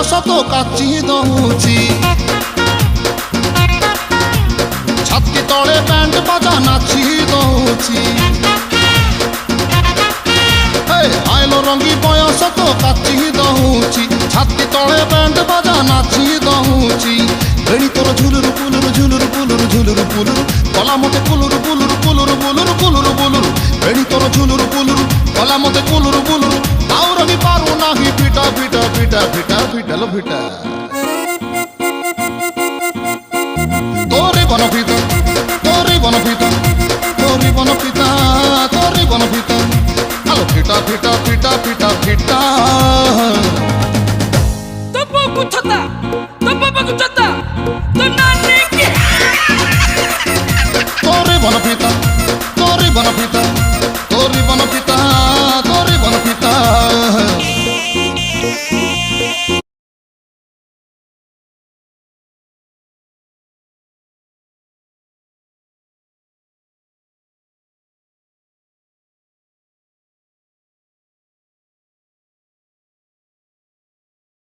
ବୟସ ତ କାଚି ଦଉଛି ଛାତି ତଳେ ବ୍ୟାଣ୍ଡ ବାଜା ନାଚି ଦଉଛି ଆଇଲ ରଙ୍ଗୀ ବୟସ ତ କାଚି ଦଉଛି ଛାତି ତଳେ ବ୍ୟାଣ୍ଡ ବାଜା ନାଚି ଦଉଛି ବେଣୀ ତୋର ଝୁଲୁରୁ ପୁଲୁରୁ ଝୁଲୁରୁ ପୁଲୁରୁ ଝୁଲୁରୁ ପୁଲୁରୁ କଲା ମତେ କୁଲୁରୁ ପୁଲୁରୁ ପୁଲୁରୁ ବୁଲୁରୁ କୁଲୁରୁ ବୁଲୁରୁ ବେଣୀ ତୋର ଝୁଲୁରୁ ପୁଲୁରୁ କଲା ମତେ କୁଲୁରୁ ବୁଲୁରୁ ଆଉ ରହି ପାରୁ ନାହିଁ ଫିଟା ଫିଟା ଫିଟା ଫିଟା ଫିଟାଲ ଫିଟା তোরে বনপিতা তোরে বনপিতা তোরে বনপিতা তোরে বনপিতা আলো ফিটা ফিটা ফিটা ফিটা ফিটা তো বাবু ছতা তো বাবু ছতা তো নানি কি তোরে বনপিতা